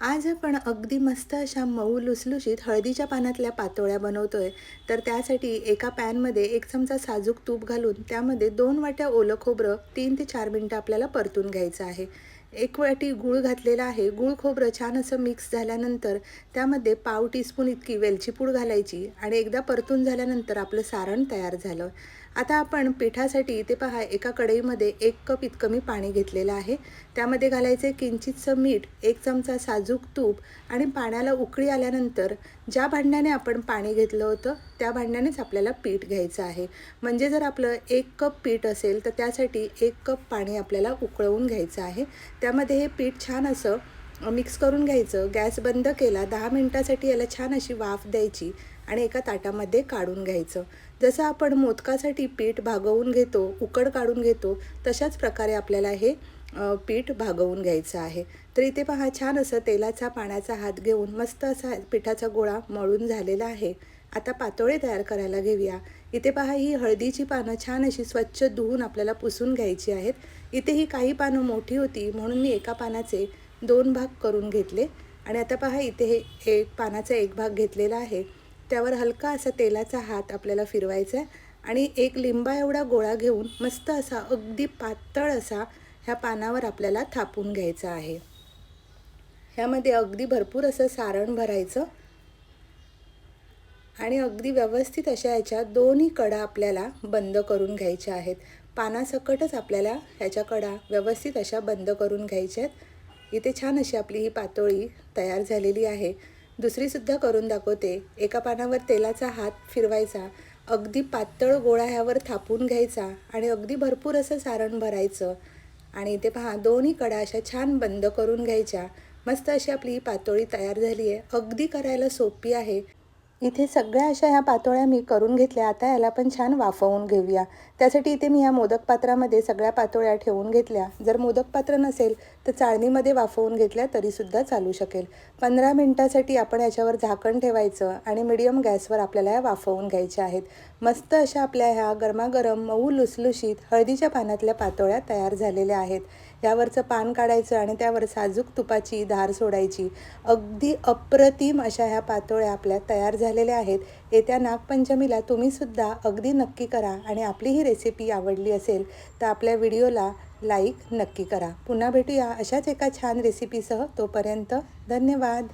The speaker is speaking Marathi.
आज आपण अगदी मस्त अशा मऊ लुसलुशीत हळदीच्या पानातल्या पातोळ्या बनवतोय. तर त्यासाठी एका पॅनमध्ये 1 चमचा साजूक तूप घालून त्यामध्ये 2 वाट्या ओलं खोबरं 3 ते 4 मिनिटं आपल्याला परतून घ्यायचं आहे. 1 वाटी गूळ घातलेला आहे. गूळ खोबरं छान असं मिक्स झाल्यानंतर त्यामध्ये पाव टीस्पून इतकी वेलची पूड घालायची आणि एकदा परतून झाल्यानंतर आपलं सारण तयार झालं. आता आपण पिठासाठी इथे पहा एका कढईमध्ये 1 कप इतकं मी पाणी घेतलेलं आहे. त्यामध्ये घालायचे किंचितसं मीठ, 1 चमचा साजूक तूप आणि पाण्याला उकळी आल्यानंतर ज्या भांड्याने आपण पाणी घेतलं होतं, त्या भांड्यानेच आपल्याला पीठ घ्यायचं आहे. म्हणजे जर आपलं 1 कप पीठ असेल, तर त्यासाठी 1 कप पाणी आपल्याला उकळवून घ्यायचं आहे. त्यामध्ये हे पीठ छान असं मिक्स करून घ्यायचं. गॅस बंद केला. 10 मिनिटासाठी याला छान अशी वाफ द्यायची आणि एका ताटामध्ये काढून घ्यायचं. जसं आपण मोदकासाठी पीठ भागवून घेतो, उकड काढून घेतो, तशाच प्रकारे आपल्याला हे पीठ भागवून घ्यायचं आहे. तर इथे पहा छान असं तेलाचा पाण्याचा हात घेऊन मस्त असा पिठाचा गोळा मळून झालेला आहे. आता पातोळे तयार करायला घेऊया. इथे पहा ही हळदीची पानं छान अशी स्वच्छ धुवून आपल्याला पुसून घ्यायची आहेत. इथे ही काही पानं मोठी होती म्हणून मी एका पानाचे 2 भाग करून घेतले आणि आता पहा इथे हे एक पानाचा 1 भाग घेतलेला आहे. त्यावर हलका असा तेलाचा हात आपल्याला फिरवायचा आहे आणि 1 लिंबा एवढा गोळा घेऊन मस्त असा अगदी पातळ असा ह्या पानावर आपल्याला थापून घ्यायचा आहे. ह्यामध्ये अगदी भरपूर असं सारण भरायचं आणि अगदी व्यवस्थित अशा ह्याच्या दोन्ही कडा आपल्याला बंद करून घ्यायच्या आहेत. पानासकटच आपल्याला ह्याच्या कडा व्यवस्थित अशा बंद करून घ्यायच्या आहेत. इथे छान अशी आपली ही पातोळी तयार झालेली आहे. दुसरीसुद्धा करून दाखवते. एका पानावर तेलाचा हात फिरवायचा, अगदी पातळ गोळा ह्यावर थापून घ्यायचा आणि अगदी भरपूर असं सारण भरायचं आणि इथे पहा दोन्ही कडा अशा छान बंद करून घ्यायच्या. मस्त अशी आपली ही पातोळी तयार झाली आहे. अगदी करायला सोपी आहे. इथे सगळ्या अशा ह्या पातोळ्या मी करून घेतल्या. आता याला पण छान वाफवून घेऊया. त्यासाठी इथे मी ह्या मोदक पात्रामध्ये सगळ्या पातोळ्या ठेवून घेतल्या. जर मोदक पात्र नसेल तर चाळणीमध्ये वाफवून घेतल्या तरीसुद्धा चालू शकेल. 15 मिनिटासाठी आपण याच्यावर झाकण ठेवायचं आणि मीडियम गॅसवर आपल्याला ह्या वाफवून घ्यायच्या आहेत. मस्त अशा आपल्या ह्या गरमागरम मऊ लुसलुशीत हळदीच्या पानातल्या पातोळ्या तयार झालेल्या आहेत. यावरचं पान काढायचं आणि त्यावर साजूक तुपाची धार सोडायची. अगदी अप्रतिम अशा ह्या पातोळ्या आपल्या तयार झालेल्या आहेत. येत्या नागपंचमीला तुम्हीसुद्धा अगदी नक्की करा आणि आपली ही रेसिपी आवडली असेल तर आपल्या व्हिडिओला लाईक नक्की करा. पुन्हा भेटूया अशाच एका छान रेसिपीसह. तोपर्यंत धन्यवाद.